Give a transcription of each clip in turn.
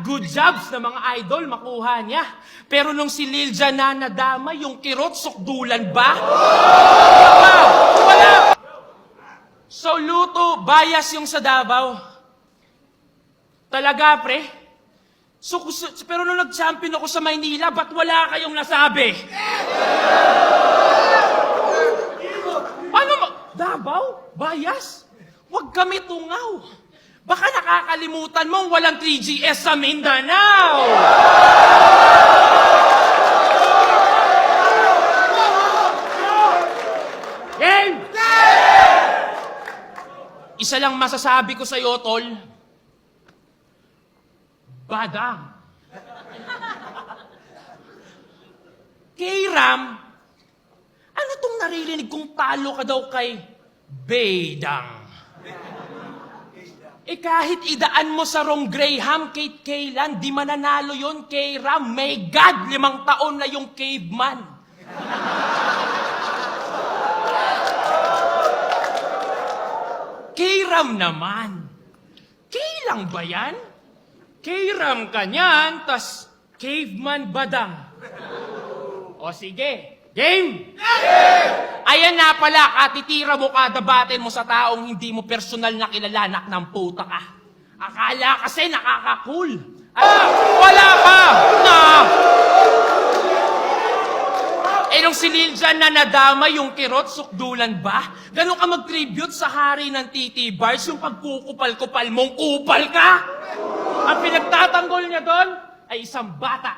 good jobs na mga idol makuha niya. Pero nung si Lilja na nadama, yung kirot, sukdulan ba? Wala! So, luto, bias yung sa Davao. Talaga, pre? Pero nung nag-champion ako sa Maynila, ba't wala kayong nasabi? Ano mo? Davao? Bias? Huwag kami tungaw. Baka nakakalimutan mo walang 3GS sa Mindanao. Game! Isa lang masasabi ko sa'yo, tol. Badang. K-Ram, ano tong naririnig kong talo ka daw kay Bedang? Kahit idaan mo sa Rong Graham, Kate Kaylan, di mananalo yon K-Ram. May God, 5 taon na yung caveman. K-Ram naman. K-lang ba yan? K-Ram ka niyan, tas caveman badang. O sige, game! Ayan na pala, katitira mo kada battle mo sa taong hindi mo personal na kilalanak ng puta ka. Akala kasi nakaka-cool. Wala ka! Nung si Lilja na nadama yung kirot, sukdulan ba? Ganon ka mag-tribute sa hari ng TT Bars, yung pagkukupal-kupal mong kupal ka? Ang pinagtatanggol niya doon ay isang bata.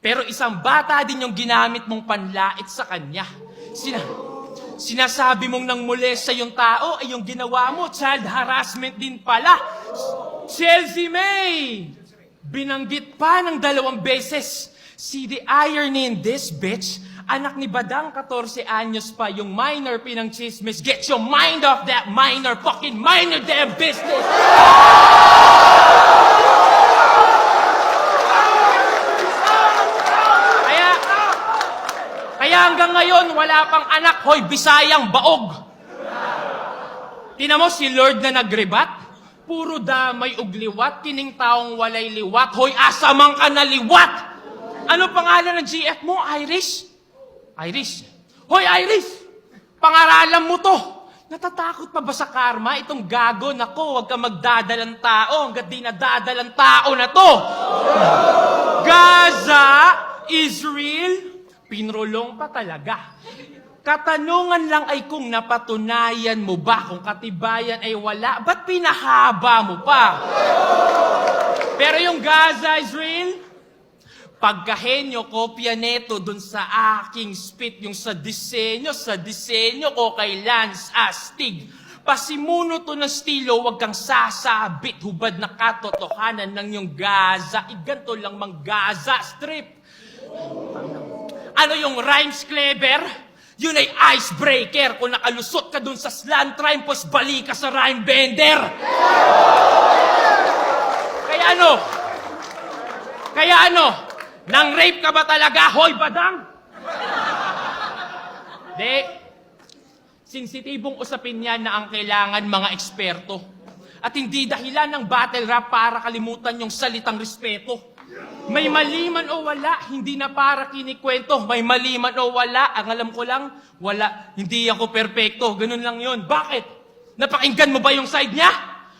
Pero isang bata din yung ginamit mong panlait sa kanya. Sinasabi mong nang molesta yung tao ay yung ginawa mo, child harassment din pala. Chelsea May! Binanggit pa ng 2 beses. See the irony in this, bitch? Anak ni Badang, 14 anyos pa, yung minor pinang-chismis. Get your mind off that minor, fucking minor damn business! Kaya hanggang ngayon, wala pang anak, hoy, Bisayang baog. Tingnan mo si Lord na nagrebat, puro damay ug liwat, kining taong walay liwat, hoy, asamang ka na liwat! Ano pangalan ng GF mo, Irish? Irish. Hoy, Irish! Pangaralan mo to! Natatakot pa ba sa karma itong gago? Nako, huwag ka magdadalang tao hanggat di nadadalang tao na to! Gaza, Israel, pinrolong pa talaga. Katanungan lang ay kung napatunayan mo ba, kung katibayan ay wala, ba't pinahaba mo pa? Pero yung Gaza, Israel, pagkahenyo, kopya neto dun sa aking spit, yung sa disenyo ko kay Lance Astig. Pasimuno to ng estilo, wag kang sasabit, hubad na katotohanan ng yung Gaza. Iganto lang mang Gaza strip. Ano yung rhymes clever? Yun ay icebreaker. Kung nakalusot ka dun sa slant rhyme, pues bali ka sa rhyme bender. Kaya ano? Nang rape ka ba talaga, hoy badang? Di. Sensitibong usapin yan na ang kailangan mga eksperto. At hindi dahilan ng battle rap para kalimutan yung salitang respeto. May mali man o wala, hindi na para kinikwento. May mali man o wala, ang alam ko lang, wala. Hindi ako perpekto, ganun lang yun. Bakit? Napakinggan mo ba yung side niya?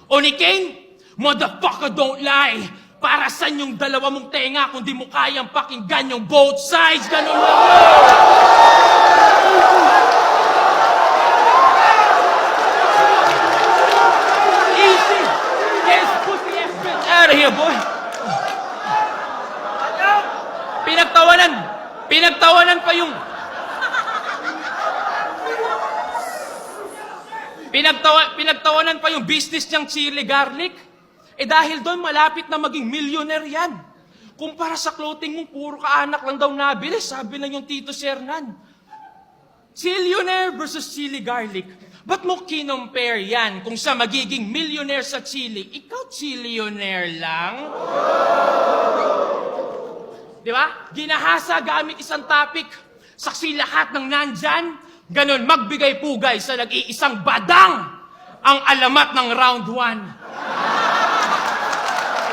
O ni Kane? Motherfucker, don't lie! Para saan yung 2 mong tenga kung di mo kayang pakinggan yung both sides? Ganun lang yun! Easy! Yes, put the effort out of here, boy! Pinagtawanan pa yung... Pinagtawanan pa yung business niyang chili garlic. Dahil doon, malapit na maging millionaire yan. Kumpara sa clothing mo, puro kaanak lang daw nabili. Sabi na yung Tito Sernan. Chillionaire versus chili garlic. Ba't mo kinompare yan kung sa magiging millionaire sa chili, ikaw chillionaire lang? Di ba? Ginahasa gamit isang topic. Saksi lahat ng nandyan. Ganon, magbigay pugay sa nag-iisang badang ang alamat ng round 1.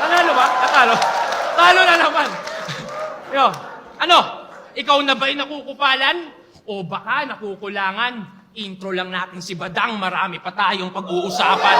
Nanalo ba? Natalo? Ano na naman? Yo, ano? Ikaw na ba'y nakukupalan? O baka nakukulangan? Intro lang natin si Badang, marami pa tayong pag-uusapan.